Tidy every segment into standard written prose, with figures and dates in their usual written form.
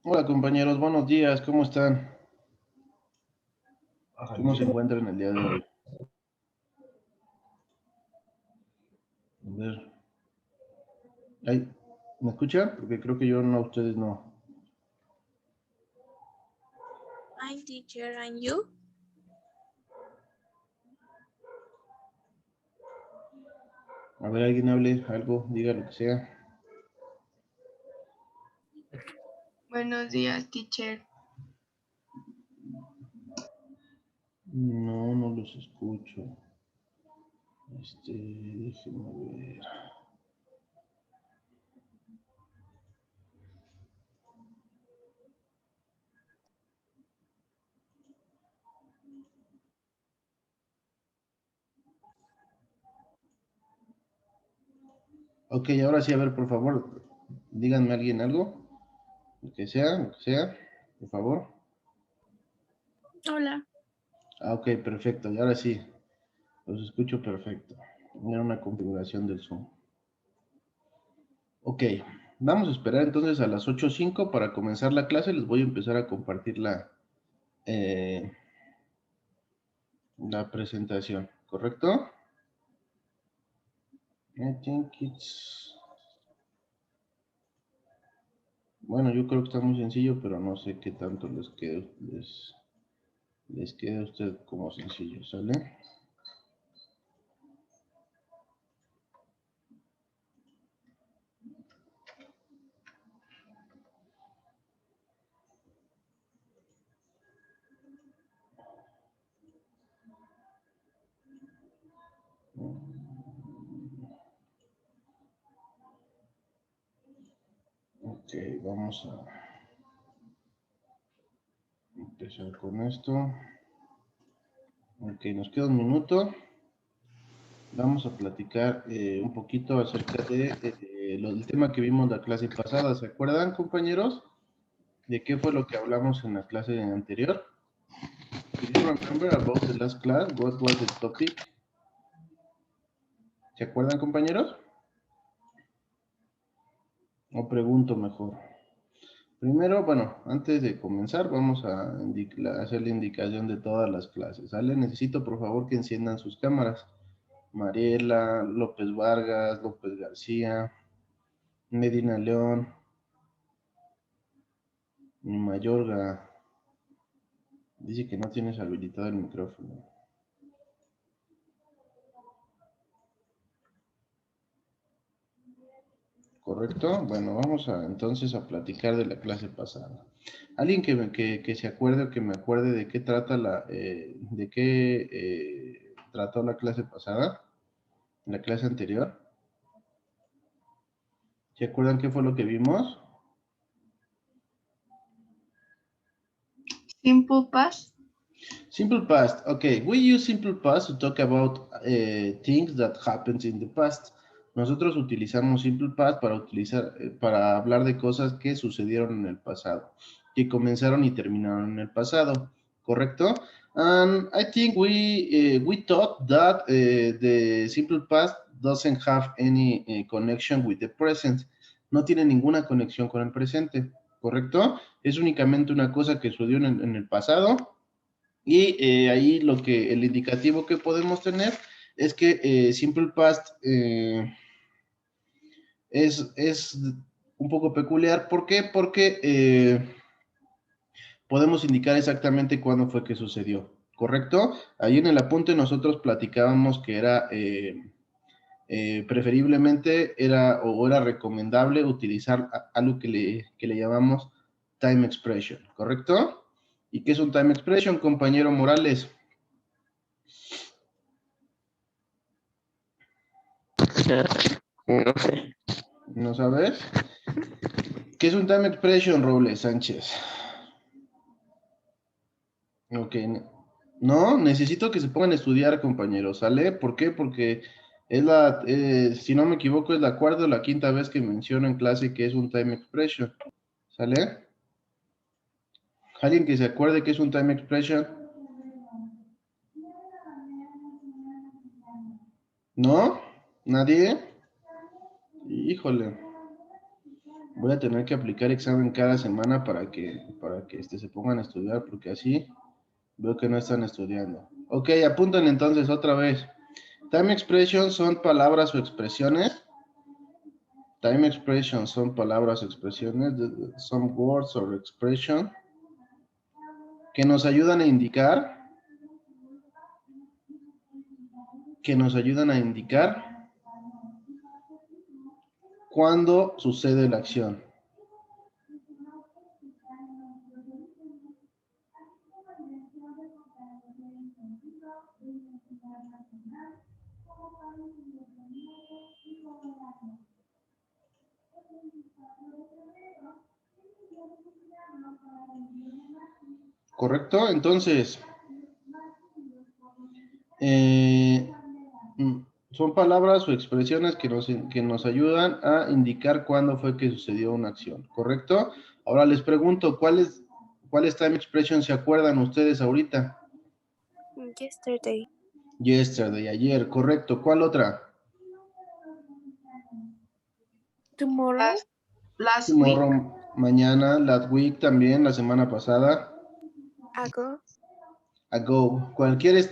Hola compañeros, buenos días, ¿cómo están? ¿Cómo se Ajá. encuentran el día de hoy? A ver, ay, ¿me escuchan? Porque creo que yo no, ustedes no. I'm teacher and you? A ver, alguien hable algo, diga lo que sea. Buenos días, teacher. No, no los escucho. Déjenme ver. Ok, ahora sí, a ver, por favor, díganme alguien algo, lo que sea, por favor. Hola. Ah, ok, perfecto, y ahora sí, los escucho perfecto. Era una configuración del Zoom. Ok, vamos a esperar entonces a las 8:05 para comenzar la clase. Les voy a empezar a compartir eh, la presentación, ¿correcto? I think it's... Bueno, yo creo que está muy sencillo, pero no sé qué tanto les quede a usted como sencillo, ¿sale? Ok, vamos a empezar con esto. Ok, nos queda un minuto. Vamos a platicar un poquito acerca del tema que vimos la clase pasada. ¿Se acuerdan, compañeros? ¿De qué fue lo que hablamos en la clase anterior? Do you remember about the last class? What was the topic? ¿Se acuerdan, compañeros? O pregunto mejor. Primero, bueno, antes de comenzar, vamos a hacer la indicación de todas las clases, ¿sale? Necesito, por favor, que enciendan sus cámaras. Mariela, López Vargas, López García, Medina León, Mayorga. Dice que no tienes habilitado el micrófono. ¿Correcto? Bueno, vamos entonces a platicar de la clase pasada. ¿Alguien que se acuerde o que me acuerde de qué trata de qué trató la clase pasada? ¿La clase anterior? ¿Se acuerdan qué fue lo que vimos? Simple past. Simple past. Okay, we use simple past to talk about things that happened in the past. Nosotros utilizamos simple past para hablar de cosas que sucedieron en el pasado, que comenzaron y terminaron en el pasado, ¿correcto? And I think we thought that the simple past doesn't have any connection with the present. No tiene ninguna conexión con el presente, ¿correcto? Es únicamente una cosa que sucedió en el pasado y ahí el indicativo que podemos tener es que Simple Past es un poco peculiar. ¿Por qué? Porque podemos indicar exactamente cuándo fue que sucedió, ¿correcto? Ahí en el apunte nosotros platicábamos que era preferiblemente era recomendable utilizar algo que le llamamos time expression, ¿correcto? ¿Y qué es un time expression, compañero Morales? No sé. ¿No sabes? ¿Qué es un time expression, Robles Sánchez? Ok. No, necesito que se pongan a estudiar, compañeros, ¿sale? ¿Por qué? Porque si no me equivoco, es la cuarta o la quinta vez que menciono en clase que es un time expression, ¿sale? ¿Alguien que se acuerde que es un time expression? ¿No? ¿Nadie? Híjole. Voy a tener que aplicar examen cada semana para que se pongan a estudiar, porque así veo que no están estudiando. Ok, apunten entonces otra vez. Time expressions son palabras o expresiones. Time expressions son palabras o expresiones. Some words or expression que nos ayudan a indicar. Cuándo sucede la acción. ¿Correcto? Entonces, son palabras o expresiones que nos ayudan a indicar cuándo fue que sucedió una acción, ¿correcto? Ahora les pregunto, ¿cuáles time expressions se acuerdan ustedes ahorita? Yesterday. Yesterday, ayer, correcto. ¿Cuál otra? Tomorrow. Last week. Tomorrow, mañana, last week también, la semana pasada. Ago. Ago. Cualquier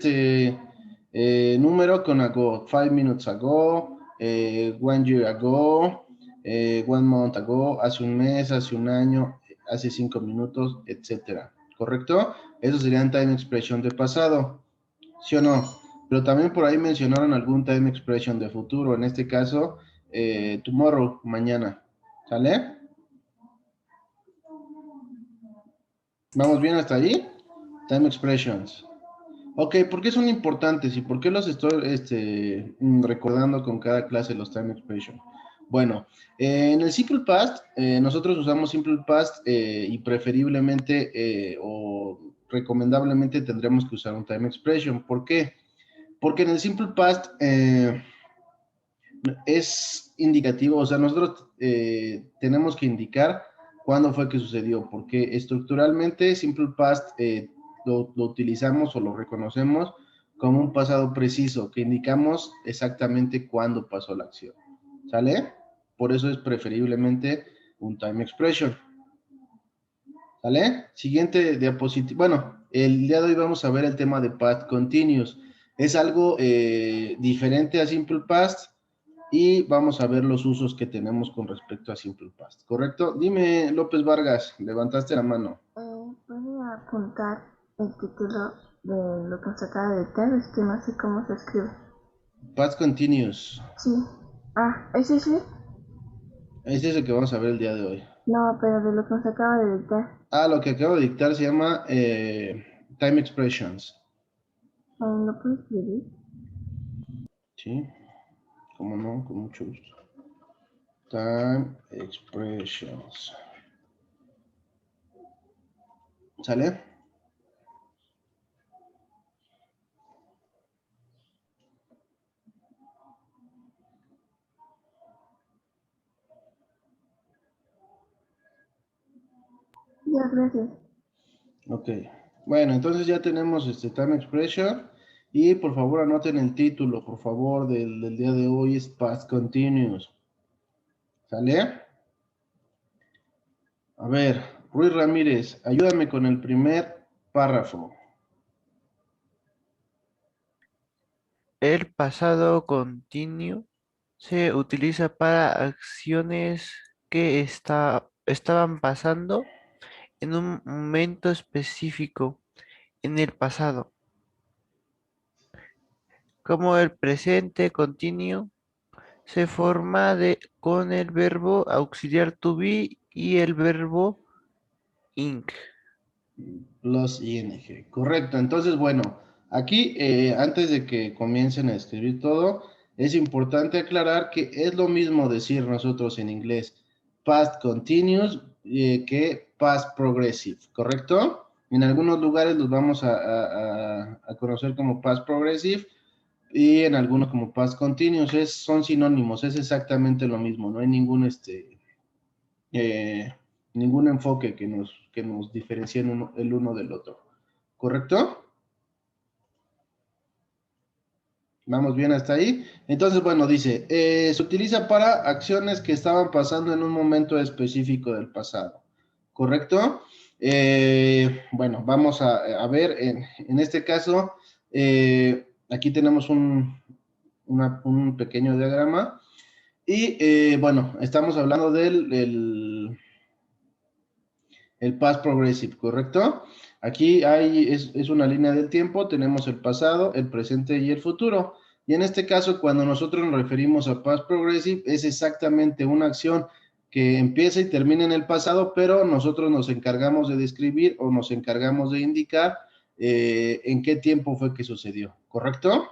número con ago. 5 minutes ago, 1 year ago, 1 month ago, hace un mes, hace un año, hace 5 minutos, etcétera. ¿Correcto? Esos serían time expression de pasado. ¿Sí o no? Pero también por ahí mencionaron algún time expression de futuro. En este caso, tomorrow, mañana. ¿Sale? ¿Vamos bien hasta allí? Time expressions. Ok, ¿por qué son importantes y por qué los estoy recordando con cada clase los time expression? Bueno, en el simple past, nosotros usamos simple past y preferiblemente o recomendablemente tendremos que usar un time expression. ¿Por qué? Porque en el simple past es indicativo, o sea, nosotros tenemos que indicar cuándo fue que sucedió, porque estructuralmente simple past lo utilizamos o lo reconocemos como un pasado preciso, que indicamos exactamente cuándo pasó la acción. ¿Sale? Por eso es preferiblemente un time expression. ¿Sale? Siguiente diapositiva. Bueno, el día de hoy vamos a ver el tema de past continuous. Es algo diferente a simple past y vamos a ver los usos que tenemos con respecto a simple past. ¿Correcto? Dime, López Vargas, levantaste la mano. ¿Puede apuntar el título de lo que nos acaba de dictar? Es que no sé cómo se escribe. Past continuous. Sí. ¿ese sí? Este es el que vamos a ver el día de hoy. No, pero de lo que nos acaba de dictar. Lo que acabo de dictar se llama time expressions. ¿Lo puedo escribir? ¿Sí? ¿Cómo no? Con mucho gusto. Time expressions. ¿Sale? Ya, gracias. Ok. Bueno, entonces ya tenemos este time expression. Y por favor anoten el título, por favor, del día de hoy es past continuous. ¿Sale? A ver, Ruiz Ramírez, ayúdame con el primer párrafo. El pasado continuo se utiliza para acciones que estaban pasando en un momento específico en el pasado, como el presente continuo se forma con el verbo auxiliar to be y el verbo ing. Los ing. Correcto. Entonces, bueno, aquí antes de que comiencen a escribir todo, es importante aclarar que es lo mismo decir nosotros en inglés past continuous que past progressive, ¿correcto? En algunos lugares los vamos a conocer como past progressive y en algunos como past continuous. Son sinónimos, es exactamente lo mismo, no hay eh, ningún enfoque que nos diferencie el uno del otro. ¿Correcto? ¿Vamos bien hasta ahí? Entonces, bueno, dice, se utiliza para acciones que estaban pasando en un momento específico del pasado, ¿correcto? Bueno, vamos a ver, en este caso, aquí tenemos un pequeño diagrama y, bueno, estamos hablando el past progressive, ¿correcto? Aquí es una línea del tiempo, tenemos el pasado, el presente y el futuro. Y en este caso, cuando nosotros nos referimos a past progressive, es exactamente una acción que empieza y termina en el pasado, pero nosotros nos encargamos de describir o nos encargamos de indicar en qué tiempo fue que sucedió, ¿correcto?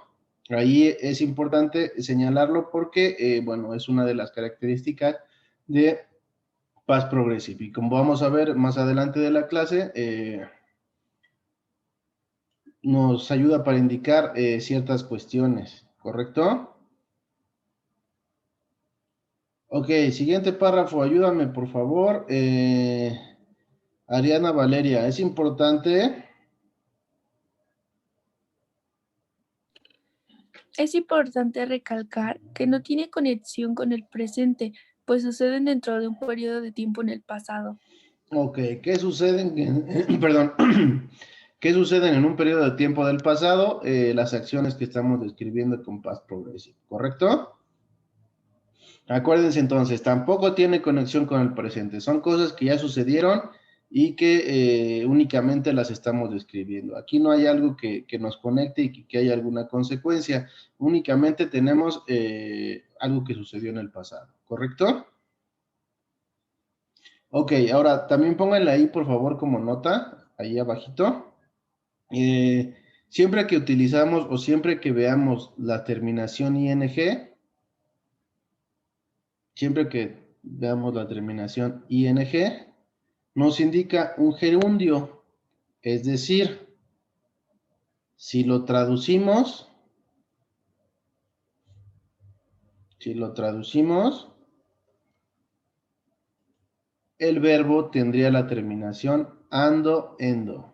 Ahí es importante señalarlo porque, bueno, es una de las características de past progressive. Y como vamos a ver más adelante de la clase, nos ayuda para indicar ciertas cuestiones, ¿correcto? Ok, siguiente párrafo, ayúdame por favor. Ariana Valeria, es importante. Es importante recalcar que no tiene conexión con el presente, pues suceden dentro de un periodo de tiempo en el pasado. Ok, ¿qué sucede? Perdón. ¿Qué suceden en un periodo de tiempo del pasado? Las acciones que estamos describiendo con past progressive, ¿correcto? Acuérdense entonces, tampoco tiene conexión con el presente. Son cosas que ya sucedieron y que únicamente las estamos describiendo. Aquí no hay algo que nos conecte y que haya alguna consecuencia. Únicamente tenemos algo que sucedió en el pasado, ¿correcto? Ok, ahora también pónganle ahí, por favor, como nota, ahí abajito. Siempre que utilizamos o siempre que veamos la terminación ing, siempre que veamos la terminación ing, nos indica un gerundio, es decir, si lo traducimos, el verbo tendría la terminación ando, endo.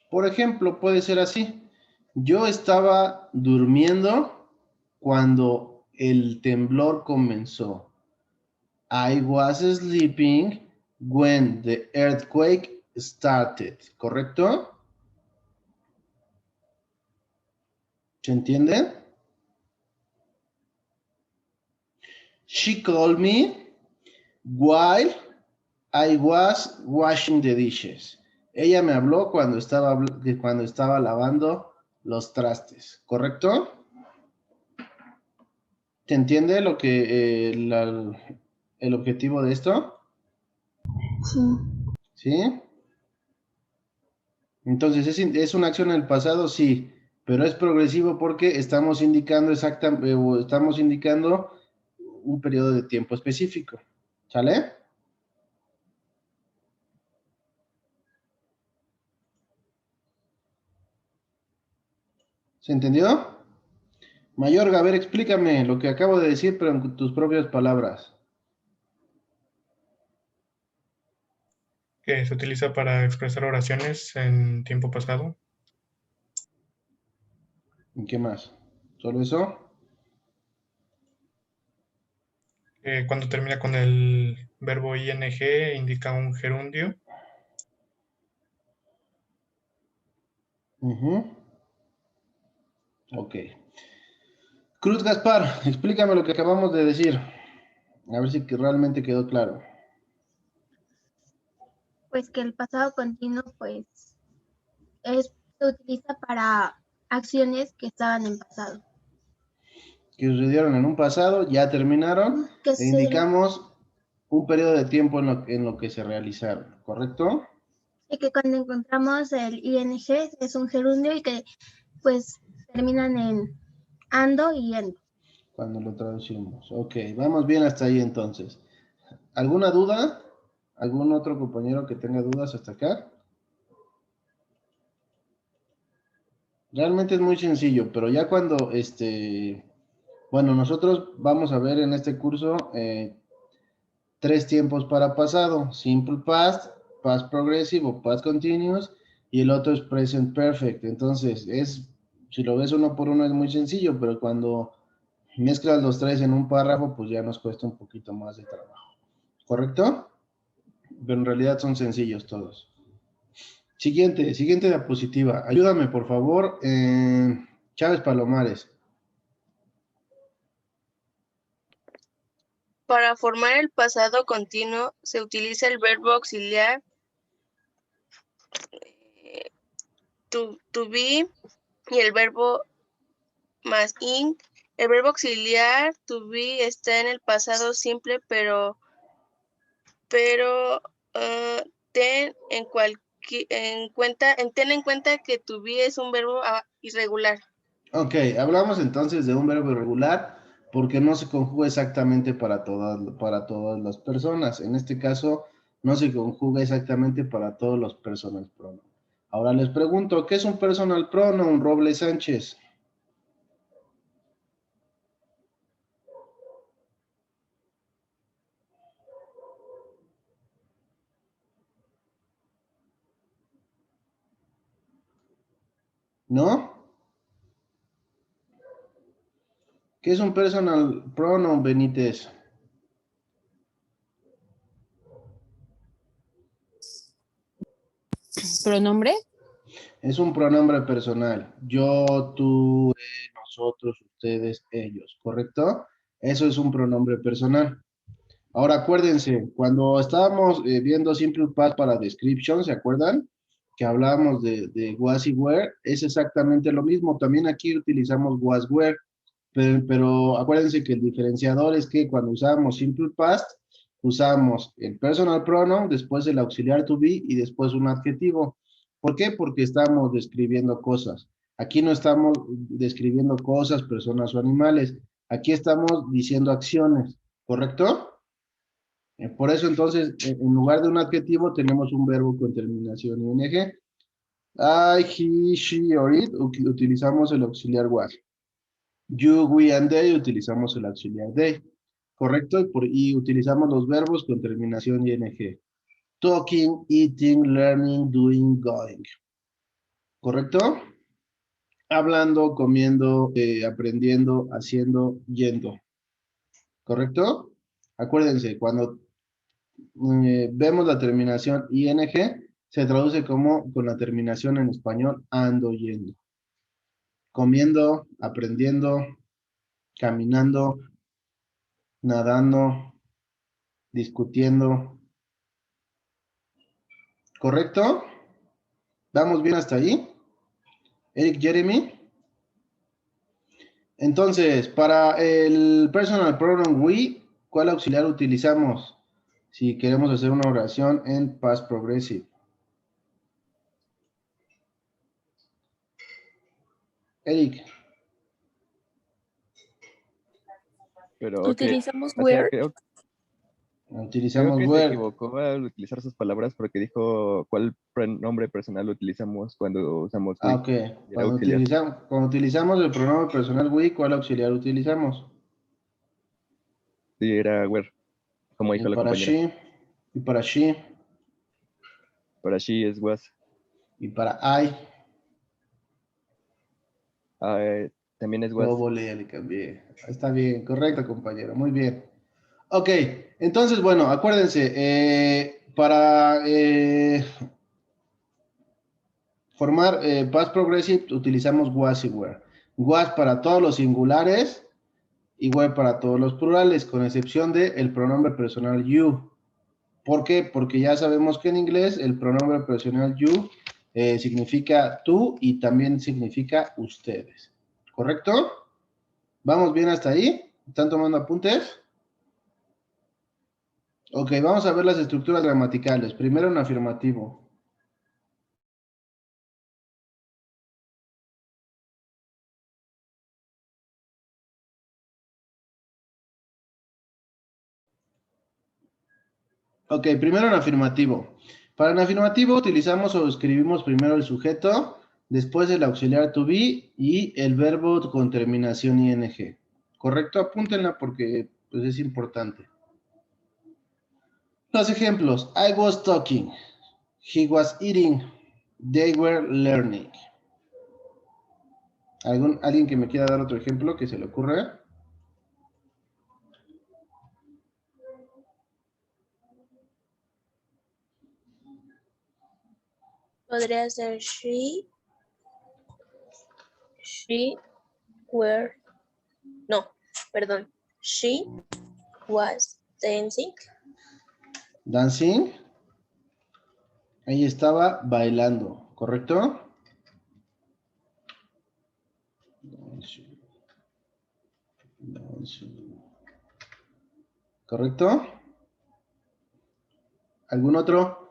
Por ejemplo, puede ser así. Yo estaba durmiendo cuando el temblor comenzó. I was sleeping when the earthquake started. ¿Correcto? ¿Se entiende? She called me while I was washing the dishes. Ella me habló cuando estaba lavando los trastes. ¿Correcto? ¿Se entiende lo que el objetivo de esto? Sí. ¿Sí? Entonces, ¿es una acción en el pasado? Sí, pero es progresivo porque estamos indicando estamos indicando un periodo de tiempo específico. ¿Sale? ¿Se entendió? Mayorga, a ver, explícame lo que acabo de decir, pero en tus propias palabras. Que se utiliza para expresar oraciones en tiempo pasado. ¿Y qué más? ¿Solo eso? Cuando termina con el verbo ing indica un gerundio. Ok. Cruz Gaspar, explícame lo que acabamos de decir. A ver si realmente quedó claro. Pues que el pasado continuo pues se utiliza para acciones que estaban en pasado. Que sucedieron en un pasado, ya terminaron, Que e indicamos un periodo de tiempo en lo que se realizaron, ¿correcto? y que cuando encontramos el ing es un gerundio y que pues terminan en ando y endo. Cuando lo traducimos. Ok, vamos bien hasta ahí entonces. ¿Alguna duda? ¿Algún otro compañero que tenga dudas hasta acá? Realmente es muy sencillo, pero ya cuando, bueno, nosotros vamos a ver en este curso 3 tiempos para pasado, simple past, past progressive o past continuous, y el otro es present perfect. Entonces, si lo ves uno por uno es muy sencillo, pero cuando mezclas los tres en un párrafo, pues ya nos cuesta un poquito más de trabajo. ¿Correcto? Pero en realidad son sencillos todos. Siguiente diapositiva. Ayúdame, por favor, Chávez Palomares. Para formar el pasado continuo se utiliza el verbo auxiliar to be y el verbo más ing. El verbo auxiliar to be está en el pasado simple, pero ten en cuenta que to be es un verbo irregular. Ok, hablamos entonces de un verbo irregular porque no se conjuga exactamente para todas las personas. En este caso, no se conjuga exactamente para todos los personal pronoun. Ahora les pregunto, ¿qué es un personal pronoun, Robles Sánchez? ¿No? ¿Qué es un personal pronoun, Benítez? ¿Pronombre? Es un pronombre personal. Yo, tú, nosotros, ustedes, ellos, ¿correcto? Eso es un pronombre personal. Ahora acuérdense, cuando estábamos viendo Simple Past para Description, ¿se acuerdan? Que hablábamos de was y were, es exactamente lo mismo. También aquí utilizamos was, were, pero acuérdense que el diferenciador es que cuando usamos Simple Past, usamos el personal pronoun, después el auxiliar to be y después un adjetivo. ¿Por qué? Porque estamos describiendo cosas. Aquí no estamos describiendo cosas, personas o animales. Aquí estamos diciendo acciones, ¿correcto? Por eso entonces, en lugar de un adjetivo, tenemos un verbo con terminación ing. I, he, she, or it, utilizamos el auxiliar was. You, we, and they, utilizamos el auxiliar they. ¿Correcto? Y utilizamos los verbos con terminación ing. Talking, eating, learning, doing, going. ¿Correcto? Hablando, comiendo, aprendiendo, haciendo, yendo. ¿Correcto? Acuérdense, cuando vemos la terminación ing, se traduce como con la terminación en español ando, yendo. Comiendo, aprendiendo, caminando, nadando, discutiendo. ¿Correcto? ¿Vamos bien hasta ahí? Eric, Jeremy. Entonces, para el personal pronoun we, ¿cuál auxiliar utilizamos? Si queremos hacer una oración en past progressive. Eric. Pero Utilizamos o sea, where. creo Utilizamos que se where. equivocó al utilizar sus palabras porque dijo cuál pronombre personal utilizamos cuando usamos we. Ok. Y era auxiliar. Cuando utilizamos el pronombre personal we, ¿cuál auxiliar utilizamos? Sí, era where, como dijo Y la para compañera. she, y para she, Para she es was. y para I. También es was. Luego le cambié. Está bien, correcto, compañero. Muy bien. Ok, entonces, bueno, acuérdense, para formar past progressive utilizamos was y were. Was para todos los singulares y were para todos los plurales, con excepción de el pronombre personal you. ¿Por qué? Porque ya sabemos que en inglés el pronombre personal you significa tú y también significa ustedes. ¿Correcto? ¿Vamos bien hasta ahí? ¿Están tomando apuntes? Ok, vamos a ver las estructuras gramaticales. Primero un afirmativo. Ok, primero en afirmativo. Para el afirmativo utilizamos o escribimos primero el sujeto, después el auxiliar to be y el verbo con terminación ing. ¿Correcto? Apúntenla porque pues, es importante. Los ejemplos. I was talking. He was eating. They were learning. ¿Alguien que me quiera dar otro ejemplo que se le ocurra? Podría ser she was dancing. Dancing. Ahí estaba bailando, ¿correcto? Dancing. ¿Correcto? ¿Algún otro?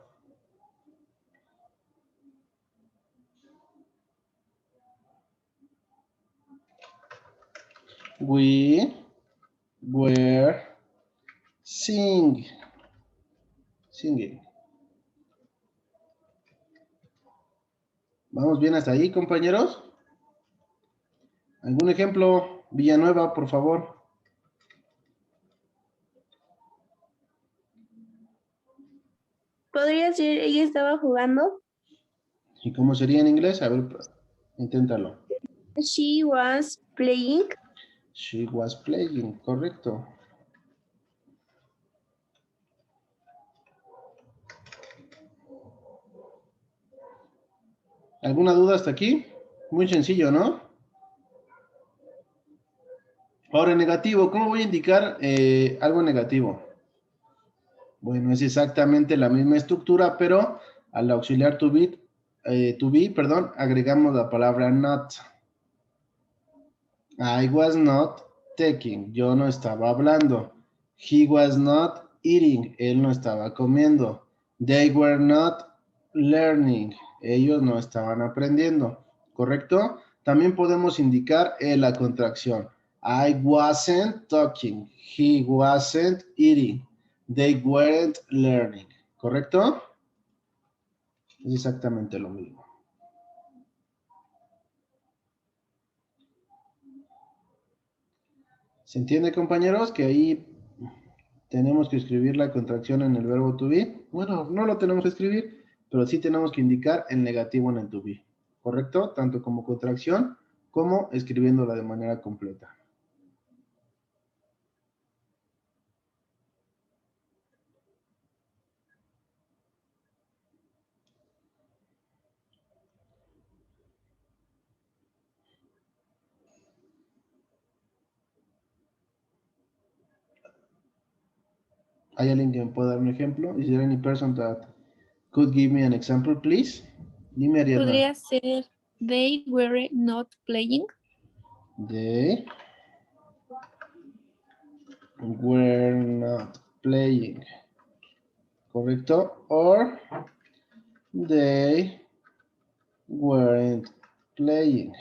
We were singing. ¿Vamos bien hasta ahí, compañeros? ¿Algún ejemplo? Villanueva, por favor. ¿Podría ser ella estaba jugando? ¿Y cómo sería en inglés? A ver, inténtalo. She was playing. She was playing, correcto. ¿Alguna duda hasta aquí? Muy sencillo, ¿no? Ahora, en negativo, ¿cómo voy a indicar algo negativo? Bueno, es exactamente la misma estructura, pero al auxiliar to be, agregamos la palabra not. I was not taking, yo no estaba hablando. He was not eating, él no estaba comiendo. They were not learning, ellos no estaban aprendiendo, ¿correcto? También podemos indicar la contracción. I wasn't talking, he wasn't eating, they weren't learning, ¿correcto? Es exactamente lo mismo. ¿Se entiende, compañeros? Que ahí tenemos que escribir la contracción en el verbo to be. Bueno, no lo tenemos que escribir, pero sí tenemos que indicar el negativo en el to be. ¿Correcto? Tanto como contracción, como escribiéndola de manera completa. ¿Hay alguien que me pueda dar un ejemplo? Is there any person that could give me an example, please? Dime, Ariadna. ¿Podría ser they were not playing? They were not playing. ¿Correcto? Or they weren't playing.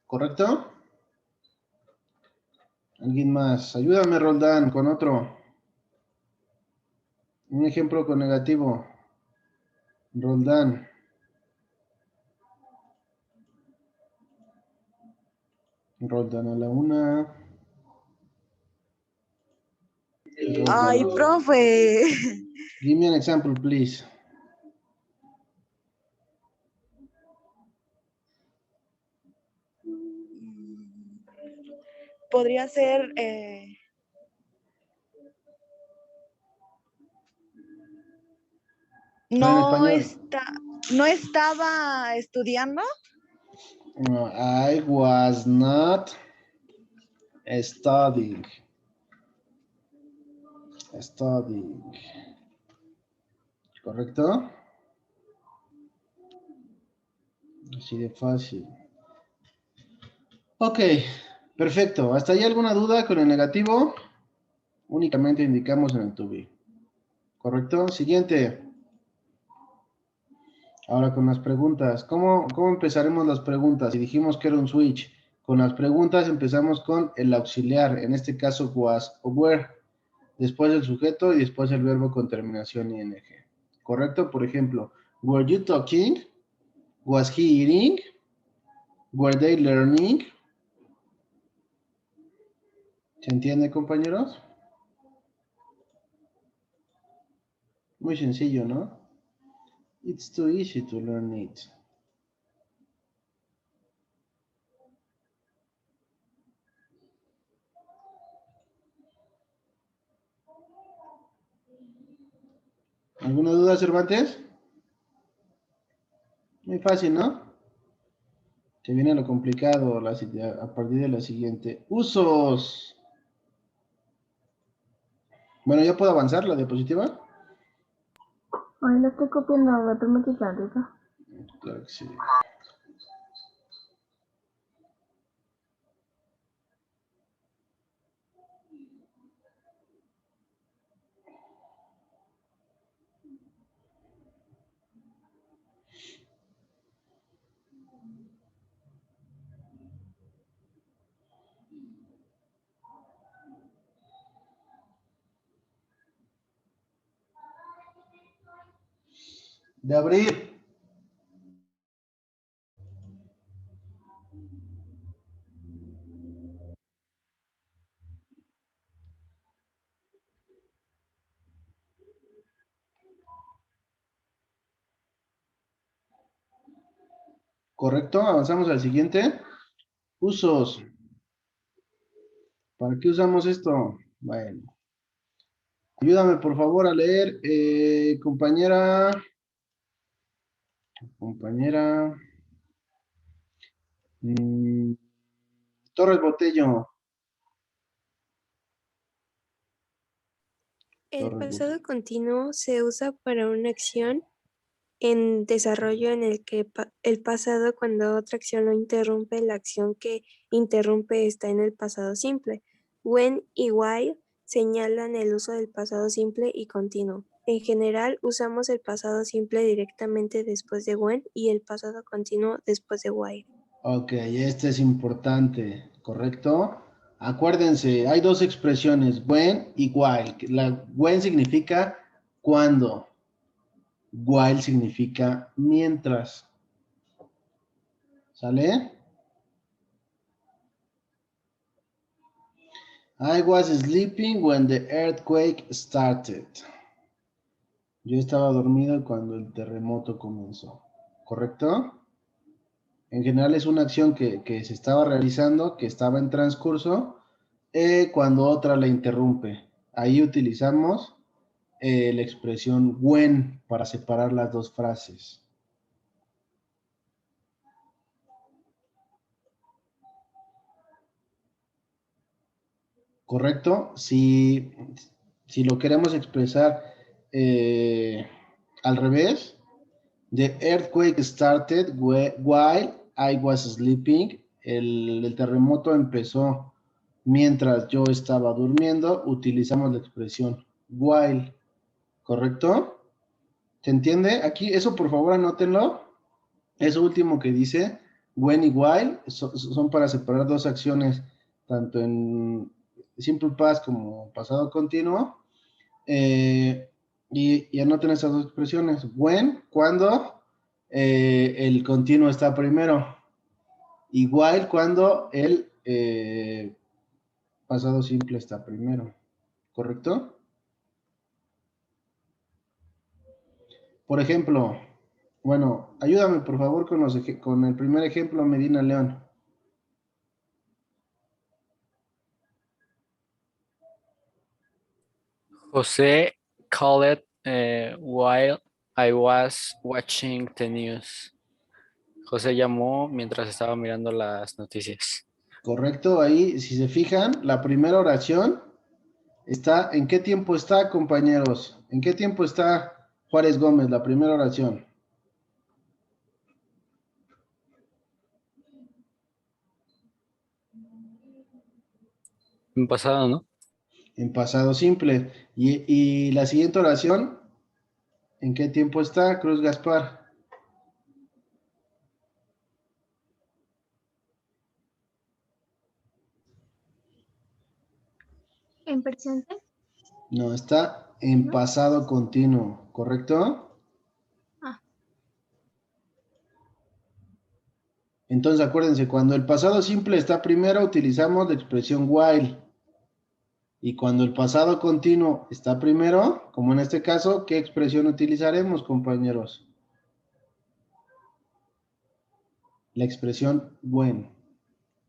¿Correcto? ¿Alguien más? Ayúdame, Roldán, con otro. Un ejemplo con negativo. Roldán. Roldán a la una. Roldán. Ay, profe. Give me an example, please. Podría ser no estaba estudiando. No, I was not studying. ¿Correcto? Así de fácil. Ok, perfecto. ¿Hasta ahí alguna duda con el negativo? Únicamente indicamos en el to be. ¿Correcto? Siguiente. Ahora con las preguntas. ¿Cómo empezaremos las preguntas? Si dijimos que era un switch. Con las preguntas empezamos con el auxiliar. En este caso, was o were. Después el sujeto y después el verbo con terminación ing. ¿Correcto? Por ejemplo, were you talking? Was he eating? Were they learning? ¿Se entiende, compañeros? Muy sencillo, ¿no? It's too easy to learn it. ¿Alguna duda, Cervantes? Muy fácil, ¿no? Se viene lo complicado a partir de la siguiente. Usos. Bueno, ¿ya puedo avanzar la diapositiva? Hoy lo estoy copiando, ¿me permitís tantito? Claro que sí. De abrir. Correcto, avanzamos al siguiente. Usos. ¿Para qué usamos esto? Bueno. Ayúdame, por favor, a leer, compañera. mm, Torres Botello. El Torres pasado Botello. continuo se usa para una acción en desarrollo en el que el pasado, cuando otra acción lo interrumpe, la acción que interrumpe está en el pasado simple. When y while señalan el uso del pasado simple y continuo. En general, usamos el pasado simple directamente después de when y el pasado continuo después de while. Ok, este es importante, ¿correcto? Acuérdense, hay dos expresiones, when y while. La when significa cuando, while significa mientras. ¿Sale? I was sleeping when the earthquake started. Yo estaba dormido cuando el terremoto comenzó, ¿correcto? En general es una acción que se estaba realizando, que estaba en transcurso, cuando otra la interrumpe. Ahí utilizamos la expresión when para separar las dos frases. ¿Correcto? Si lo queremos expresar al revés, the earthquake started while I was sleeping. El terremoto empezó mientras yo estaba durmiendo. Utilizamos la expresión while. ¿Correcto? ¿Se entiende? Aquí, eso por favor anótenlo. Eso último que dice, when y while, son para separar dos acciones, tanto en simple past como pasado continuo. Y anoten esas dos expresiones. When, cuando el continuo está primero. Y while, cuando el pasado simple está primero. ¿Correcto? Por ejemplo, bueno, ayúdame por favor con el primer ejemplo, Medina León. José called while I was watching the news. José llamó mientras estaba mirando las noticias. Correcto, ahí, si se fijan, la primera oración está, ¿en qué tiempo está, compañeros? ¿En qué tiempo está Juárez Gómez, la primera oración? En pasado, ¿no? En pasado simple. Y la siguiente oración, ¿en qué tiempo está, Cruz Gaspar? ¿En presente? No, está en pasado continuo, ¿correcto? Ah. Entonces acuérdense, cuando el pasado simple está primero, utilizamos la expresión while. Y cuando el pasado continuo está primero, como en este caso, ¿qué expresión utilizaremos, compañeros? La expresión when.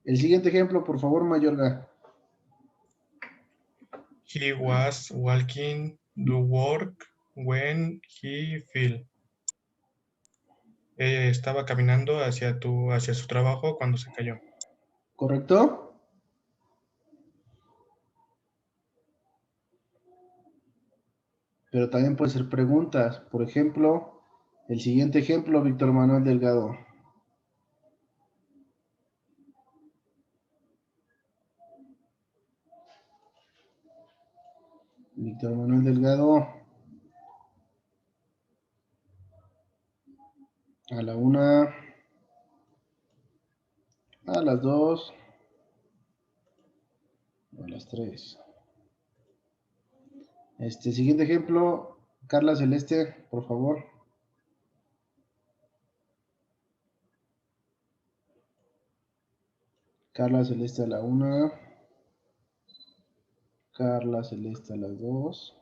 El siguiente ejemplo, por favor, Mayorga. He was walking to work when he fell. Estaba caminando hacia su trabajo cuando se cayó. ¿Correcto? Pero también puede ser preguntas. Por ejemplo, el siguiente ejemplo, Víctor Manuel Delgado. Víctor Manuel Delgado. A la 1, a las 2, a las 3. Siguiente ejemplo, Carla Celeste, por favor. Carla Celeste a la 1. Carla Celeste a las 2.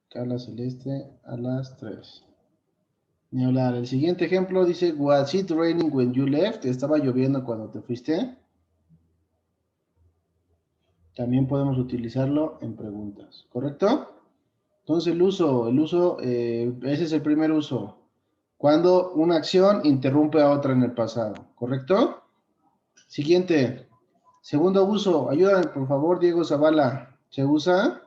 Carla Celeste a las 3. Ni hablar. El siguiente ejemplo dice, was it raining when you left? ¿Estaba lloviendo cuando te fuiste? También podemos utilizarlo en preguntas, ¿correcto? Entonces el uso, ese es el primer uso. Cuando una acción interrumpe a otra en el pasado, ¿correcto? Siguiente, segundo uso, ayúdame por favor, Diego Zavala. ¿Se usa?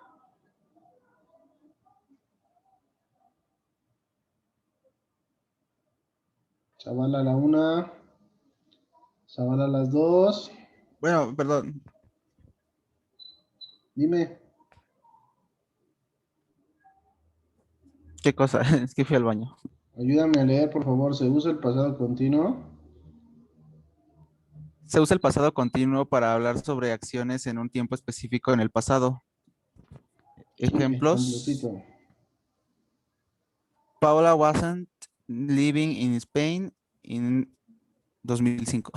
Zavala a la 1, Zavala a las 2. Bueno, perdón. Dime. ¿Qué cosa? Es que fui al baño. Ayúdame a leer, por favor. ¿Se usa el pasado continuo? Se usa el pasado continuo para hablar sobre acciones en un tiempo específico en el pasado. Ejemplos. Paula wasn't living in Spain in 2005.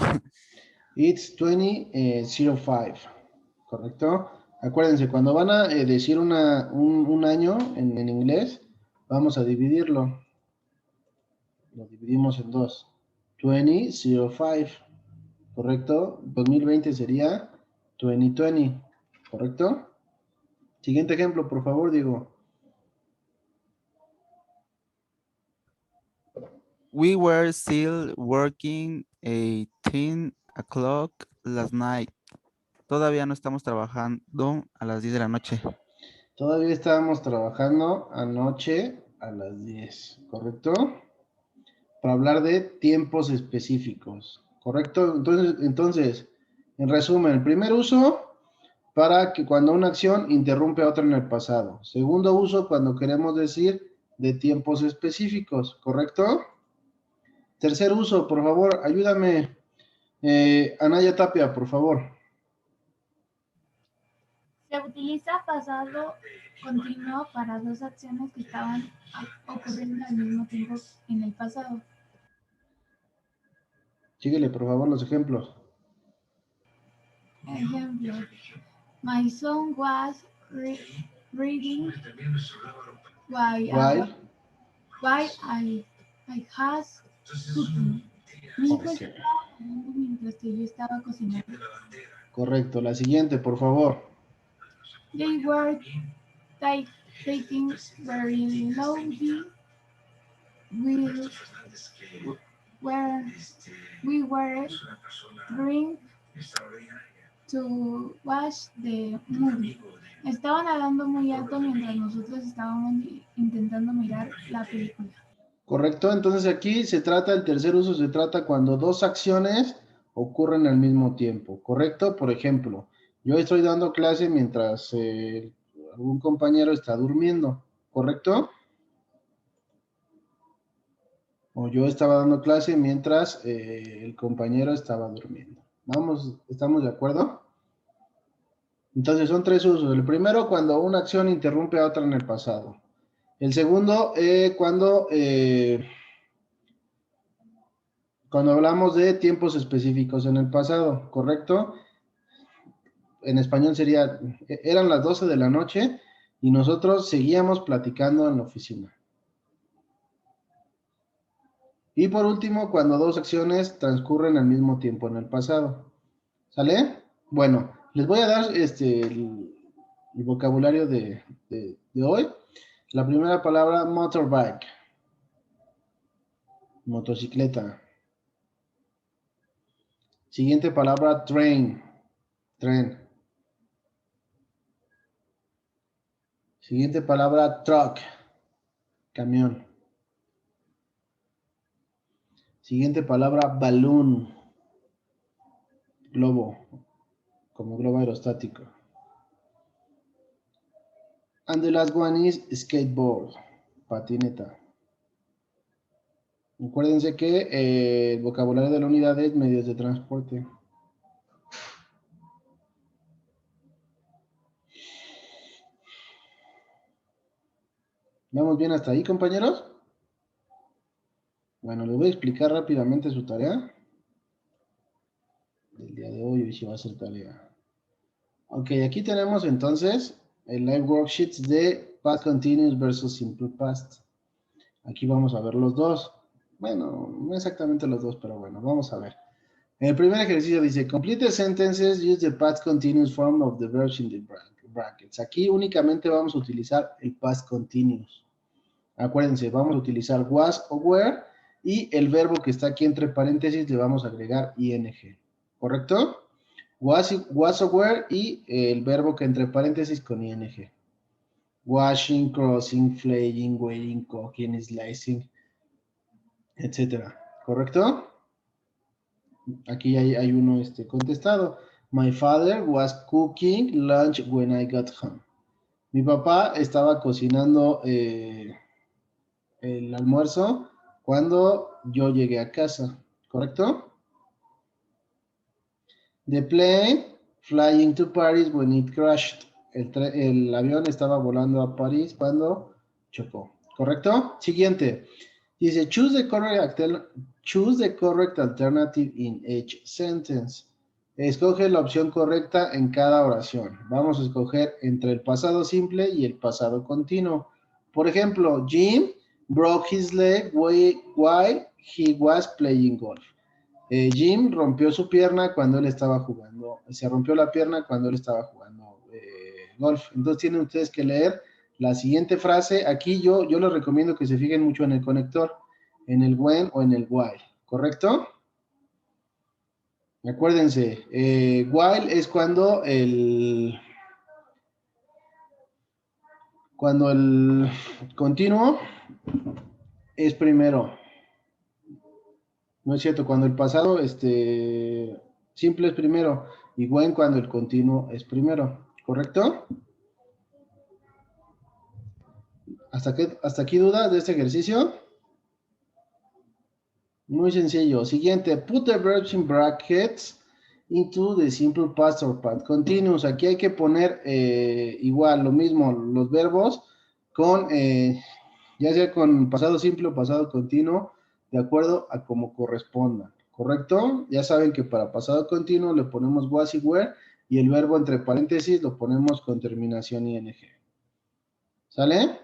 It's 2005. ¿Correcto? Acuérdense, cuando van a decir un año en inglés, vamos a dividirlo. Lo dividimos en 2. 2005. ¿Correcto? 2020 sería 2020. ¿Correcto? Siguiente ejemplo, por favor, Diego. We were still working 18 o'clock last night. Todavía no estamos trabajando a las 10 de la noche. Todavía estábamos trabajando anoche a las 10, ¿correcto? Para hablar de tiempos específicos, ¿correcto? Entonces, en resumen, el primer uso, para que cuando una acción interrumpe a otra en el pasado. Segundo uso, cuando queremos decir de tiempos específicos, ¿correcto? Tercer uso, por favor, ayúdame, Anaya Tapia, por favor. Se utiliza pasado continuo para dos acciones que estaban ocurriendo al mismo tiempo en el pasado. Síguele, por favor, los ejemplos. Ejemplo, my son was reading while I was cooking. Mi hijo estaba leyendo mientras que yo estaba cocinando. Correcto, la siguiente, por favor. They were taking very slowly. We were going to watch the movie. Estaban hablando muy alto mientras nosotros estábamos intentando mirar la película. Correcto, entonces aquí el tercer uso se trata cuando dos acciones ocurren al mismo tiempo, ¿correcto? Por ejemplo, yo estoy dando clase mientras algún compañero está durmiendo, ¿correcto? O yo estaba dando clase mientras el compañero estaba durmiendo. Vamos, ¿estamos de acuerdo? Entonces son tres usos. El primero, cuando una acción interrumpe a otra en el pasado. El segundo, cuando hablamos de tiempos específicos en el pasado, ¿correcto? en español sería, eran las 12 de la noche y nosotros seguíamos platicando en la oficina. Y por último, cuando dos acciones transcurren al mismo tiempo en el pasado. ¿Sale? Bueno, les voy a dar el vocabulario de hoy. La primera palabra, motorbike. Motocicleta. Siguiente palabra, train. Tren. Siguiente palabra, truck. Camión. Siguiente palabra, balloon. Globo. Como globo aerostático. And the last one is skateboard. Patineta. Acuérdense que el vocabulario de la unidad es medios de transporte. ¿Vamos bien hasta ahí, compañeros? Bueno, les voy a explicar rápidamente su tarea del día de hoy. Hoy sí va a ser tarea. Ok, aquí tenemos entonces el live worksheets de past continuous versus simple past. Aquí vamos a ver los dos. Bueno, no exactamente los dos, pero bueno, vamos a ver. El primer ejercicio dice, complete the sentences, use the past continuous form of the verbs in the brackets. Aquí únicamente vamos a utilizar el past continuous. Acuérdense, vamos a utilizar was o were y el verbo que está aquí entre paréntesis le vamos a agregar ing. ¿Correcto? Was o were y el verbo que entre paréntesis con ing. Washing, crossing, flaying, waiting, cooking, slicing, etcétera. ¿Correcto? Aquí hay uno contestado. My father was cooking lunch when I got home. Mi papá estaba cocinando el almuerzo cuando yo llegué a casa. ¿Correcto? The plane flying to Paris when it crashed. El avión estaba volando a París cuando chocó. ¿Correcto? Siguiente. Dice, choose the correct alternative in each sentence. Escoge la opción correcta en cada oración. Vamos a escoger entre el pasado simple y el pasado continuo. Por ejemplo, Jim broke his leg while he was playing golf. Jim rompió su pierna cuando él estaba jugando. Se rompió la pierna cuando él estaba jugando golf. Entonces tienen ustedes que leer la siguiente frase. Aquí yo les recomiendo que se fijen mucho en el conector, en el when o en el while, ¿correcto? Acuérdense, while es cuando el continuo es primero. No es cierto, cuando el pasado simple es primero y when cuando el continuo es primero, ¿correcto? ¿Hasta aquí dudas de este ejercicio? Muy sencillo. Siguiente, put the verbs in brackets into the simple past or past continuous. Aquí hay que poner igual, lo mismo, los verbos con, ya sea con pasado simple o pasado continuo, de acuerdo a como correspondan, ¿correcto? Ya saben que para pasado continuo le ponemos was y were y el verbo entre paréntesis lo ponemos con terminación ing. ¿Sale?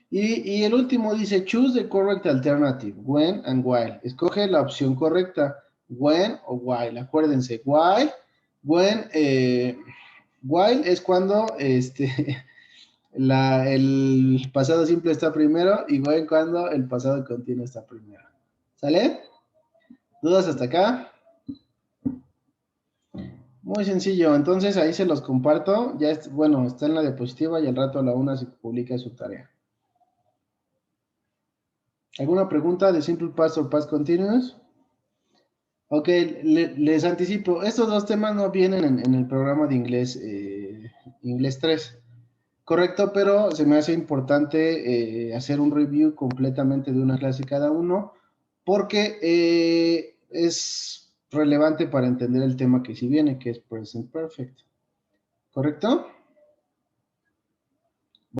Y el último dice, choose the correct alternative, when and while. Escoge la opción correcta, when o while. Acuérdense, while es cuando el pasado simple está primero y when cuando el pasado continuo está primero. ¿Sale? ¿Dudas hasta acá? Muy sencillo, entonces ahí se los comparto. Ya está en la diapositiva y al rato a la 1 se publica su tarea. ¿Alguna pregunta de simple past o past continuous? Ok, les anticipo, estos dos temas no vienen en el programa de inglés, inglés 3, correcto, pero se me hace importante hacer un review completamente de una clase cada uno, porque es relevante para entender el tema que sí viene, que es present perfect, ¿correcto?